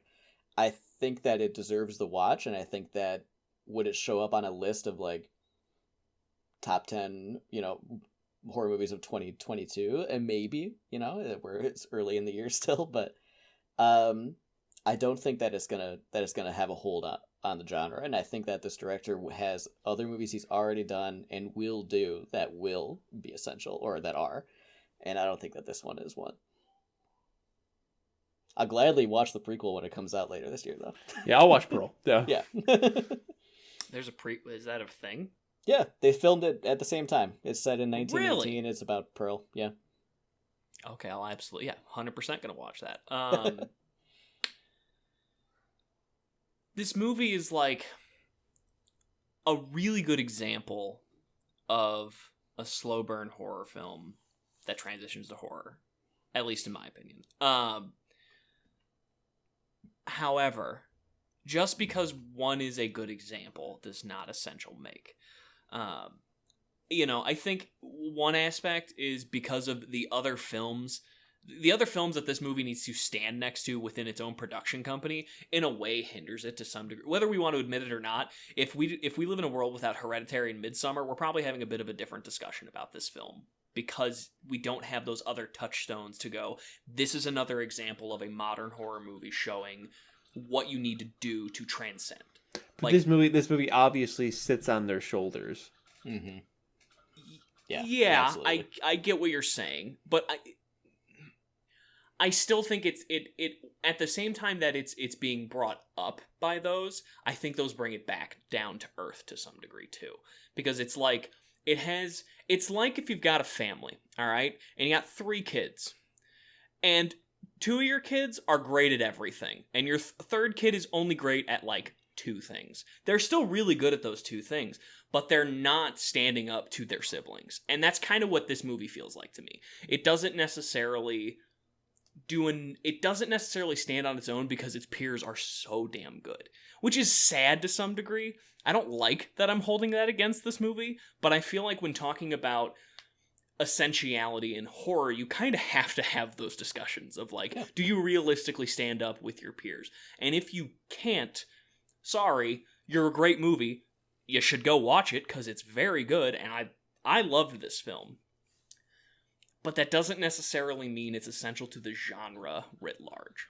I think that it deserves the watch, and I think that would it show up on a list of like top 10, horror movies of 2022, and maybe where it's early in the year still, but I don't think that it's gonna have a hold on the genre, and I think that this director has other movies he's already done and will do that will be essential, or that are, and I don't think that this one is one. I'll gladly watch the prequel when it comes out later this year, though. Yeah, I'll watch Pearl. Yeah. Yeah. There's a is that a thing? Yeah, they filmed it at the same time. It's set in 1918. Really? It's about Pearl. Yeah. Okay, I'll absolutely 100% gonna watch that. This movie is like a really good example of a slow burn horror film that transitions to horror, at least in my opinion. However, just because one is a good example does not essential make. I think one aspect is because of the other films that this movie needs to stand next to within its own production company, in a way hinders it to some degree. Whether we want to admit it or not, if we live in a world without Hereditary and Midsommar, we're probably having a bit of a different discussion about this film, because we don't have those other touchstones to go, this is another example of a modern horror movie showing what you need to do to transcend. But this movie obviously sits on their shoulders. Mm-hmm. Yeah, I get what you're saying, but I still think it at the same time that it's being brought up by those, I think those bring it back down to earth to some degree too, because it's like it's like if you've got a family, all right, and you got 3 kids, and 2 of your kids are great at everything, and your third kid is only great at like 2 things. They're still really good at those 2 things, but they're not standing up to their siblings. And that's kind of what this movie feels like to me. It doesn't necessarily stand on its own because its peers are so damn good, which is sad to some degree. I don't like that I'm holding that against this movie, but I feel like when talking about essentiality in horror, you kind of have to have those discussions of like, do you realistically stand up with your peers? And if you can't, sorry, you're a great movie. You should go watch it because it's very good, and I loved this film. But that doesn't necessarily mean it's essential to the genre writ large.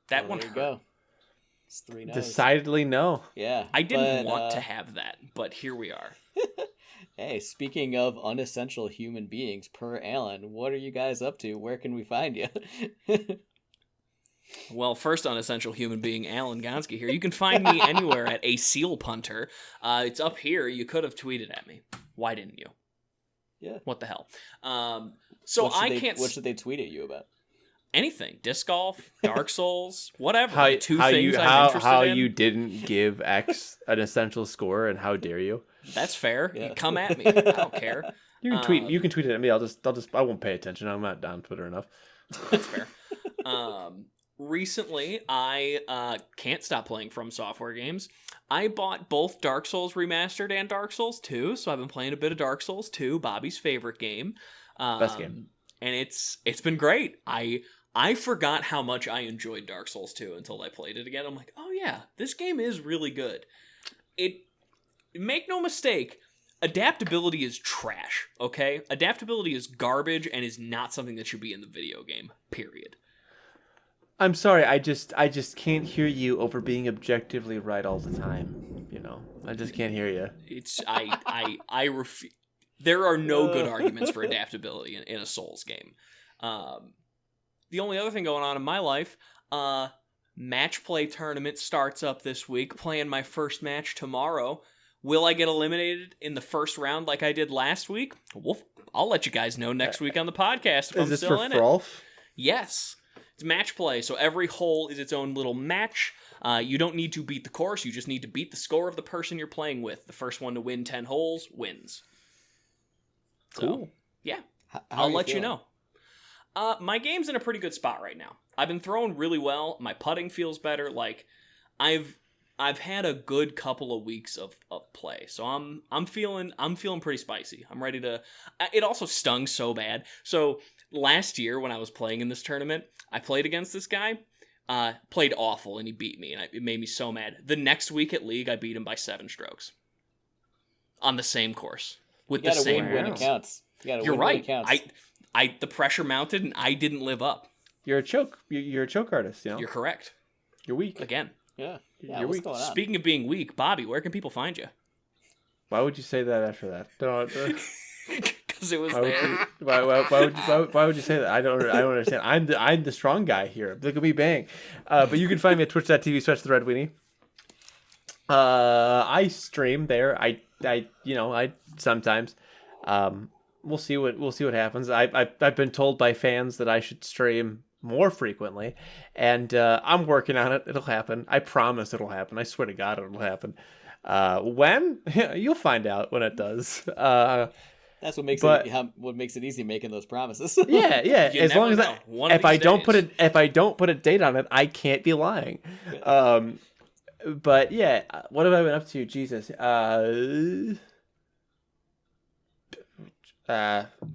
That one there you hurt. go. It's 3 no's. Decidedly no. Yeah. I didn't want to have that, but here we are. Hey, speaking of unessential human beings, per Alan, what are you guys up to? Where can we find you? Well, first unessential human being, Alan Gonski here. You can find me anywhere at A Seal Punter. It's up here. You could have tweeted at me. Why didn't you? Yeah. What the hell? What should they tweet at you about? Anything. Disc golf, Dark Souls, whatever. How I'm interested in. You didn't give X an essential score, and how dare you? That's fair. Yeah. Come at me. I don't care. You can tweet. You can tweet it at me. I won't pay attention. I'm not on Twitter enough. That's fair. Recently, I can't stop playing From Software games. I bought both Dark Souls Remastered and Dark Souls 2, so I've been playing a bit of Dark Souls 2, Bobby's favorite game. Best game. And it's been great. I forgot how much I enjoyed Dark Souls 2 until I played it again. I'm like, oh yeah, this game is really good. Make no mistake, adaptability is trash, okay? Adaptability is garbage and is not something that should be in the video game, period. I'm sorry, I just can't hear you over being objectively right all the time, I just can't hear you. It's I refuse. There are no good arguments for adaptability in a Souls game. The only other thing going on in my life, match play tournament starts up this week. Playing my first match tomorrow. Will I get eliminated in the first round like I did last week? Well, I'll let you guys know next week on the podcast if I'm still in it. Is this for Frolf? Yes. It's match play, so every hole is its own little match. You don't need to beat the course, you just need to beat the score of the person you're playing with. The first one to win 10 holes wins. Cool. So, yeah, How I'll let feeling? you know. My game's in a pretty good spot right now. I've been throwing really well. My putting feels better. Like, I've had a good couple of weeks of play, so I'm feeling pretty spicy. I'm ready to. It also stung so bad. So last year when I was playing in this tournament, I played against this guy. Played awful, and he beat me, and it made me so mad. The next week at League, I beat him by 7 strokes on the same course with the same. Win when it counts. You're right. The pressure mounted, and I didn't live up. You're a choke. You're a choke artist. You know. You're correct. You're weak Again. Yeah. You're what's weak. going on? Speaking of being weak, Bobby, where can people find you? Why would you say that after that? Because it was Why there. why would you say that? I don't understand. I'm the strong guy here. Look at me bang. But you can find me at twitch.tv/theredweenie. I stream there. I sometimes. We'll see what happens. I've been told by fans that I should stream more frequently, and I'm working on it. It'll happen. I promise it'll happen. I swear to God it'll happen. When? You'll find out when it does. That's what makes it easy making those promises. Yeah. You As long as never know. if I don't put a date on it, I can't be lying. But yeah, what have I been up to? Jesus. I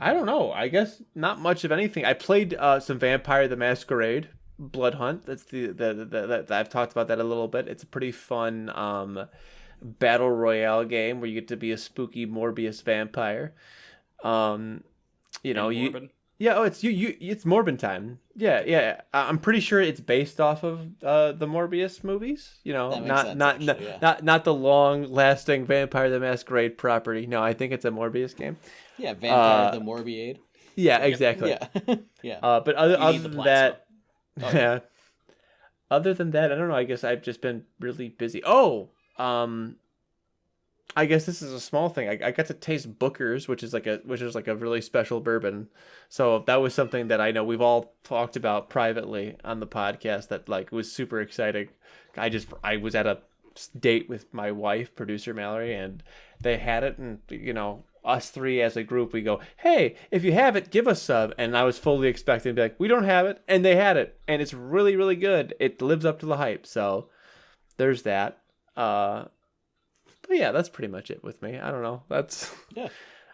don't know. I guess not much of anything. I played some Vampire the Masquerade Blood Hunt. That's the I've talked about that a little bit. It's a pretty fun battle royale game where you get to be a spooky Morbius vampire. It's Morbin time. Yeah. I'm pretty sure it's based off of the Morbius movies. You know, not the long-lasting Vampire the Masquerade property. No, I think it's a Morbius game. Yeah, Vampire the Morbiade. Yeah, exactly. Yeah. But other than that, Oh, yeah. other than that, I don't know. I guess I've just been really busy. I guess this is a small thing. I got to taste Booker's, which is like a really special bourbon. So that was something that I know we've all talked about privately on the podcast. That like was super exciting. I was at a date with my wife, producer Mallory, and they had it, and us three as a group, we go, hey, if you have it, give us some. And I was fully expecting to be like, we don't have it, and they had it, and it's really, really good. It lives up to the hype. So there's that. But yeah, that's pretty much it with me. I don't know.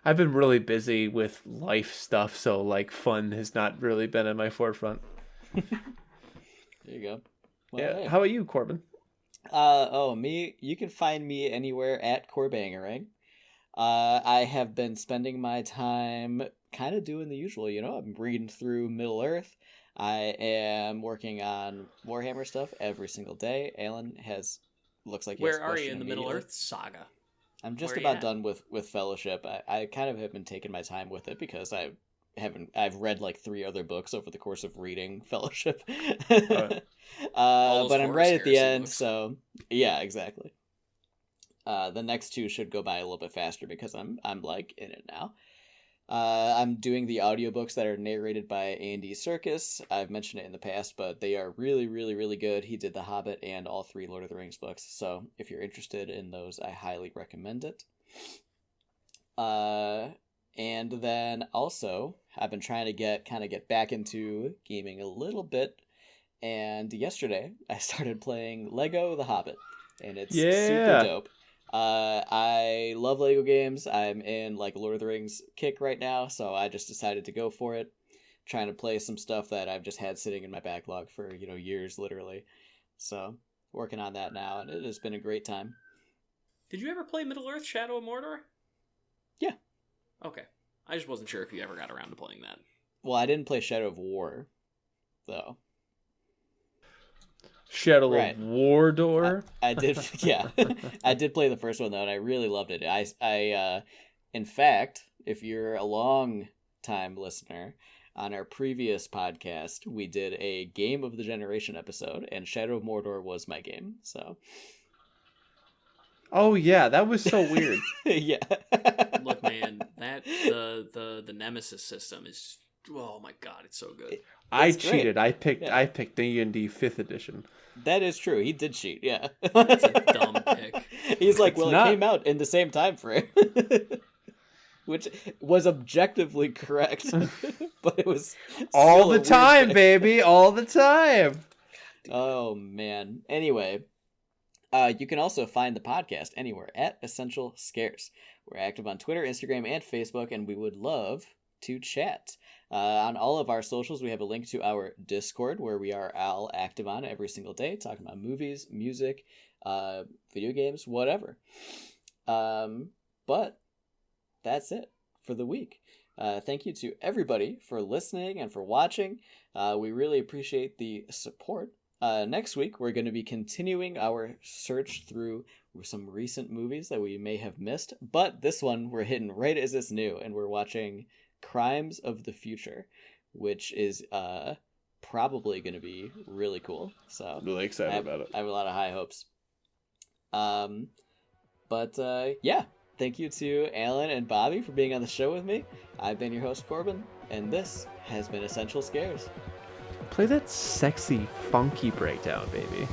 I've been really busy with life stuff, so like fun has not really been in my forefront. There you go. Well, yeah. Hey. How about you, Corbin? Me. You can find me anywhere at Corbangerang. I have been spending my time kind of doing the usual. I'm reading through Middle Earth. I am working on Warhammer stuff every single day. Alan looks like he has a Where are you question in the Middle immediately. Earth saga? I'm just Where you about at? done with Fellowship. I kind of have been taking my time with it because I've read like 3 other books over the course of reading Fellowship. But I'm right at the end, books. so yeah, exactly. The next 2 should go by a little bit faster because I'm like in it now. I'm doing the audiobooks that are narrated by Andy Serkis. I've mentioned it in the past, but they are really, really, really good. He did The Hobbit and all 3 Lord of the Rings books. So if you're interested in those, I highly recommend it. And then also, I've been trying to get back into gaming a little bit. And yesterday, I started playing Lego The Hobbit, and it's super dope. I love Lego games. I'm in like a Lord of the Rings kick right now, so I just decided to go for it. Trying to play some stuff that I've just had sitting in my backlog for, years literally. So, working on that now, and it has been a great time. Did you ever play Middle Earth: Shadow of Mordor? Yeah. Okay. I just wasn't sure if you ever got around to playing that. Well, I didn't play Shadow of War, though. Shadow Right. of Mordor. I did, yeah. I did play the first one though, and I really loved it. In fact, if you're a long time listener, on our previous podcast, we did a Game of the Generation episode, and Shadow of Mordor was my game. So, Oh yeah, that was so weird. yeah. Look, man, that the Nemesis system is, oh my god, it's so good. I It's great. cheated. I picked Yeah. D&D 5th edition. That is true. He did cheat. Yeah. That's a dumb pick. He's like, It's well, not. it came out in the same time frame, which was objectively correct, but it was All still a the weird time, pick. baby, all the time. Oh man. Anyway, you can also find the podcast anywhere at Essential Scares. We're active on Twitter, Instagram, and Facebook, and we would love to chat. On all of our socials, we have a link to our Discord, where we are all active on every single day, talking about movies, music, video games, whatever. But that's it for the week. Thank you to everybody for listening and for watching. We really appreciate the support. Next week, we're going to be continuing our search through some recent movies that we may have missed. But this one, we're hitting right as it's new, and we're watching Crimes of the Future, which is probably going to be really cool. So I'm really excited about it. I have a lot of high hopes. Yeah, thank you to Alan and Bobby for being on the show with me. I've been your host, Corbin, and this has been Essential Scares. Play that sexy, funky breakdown, baby.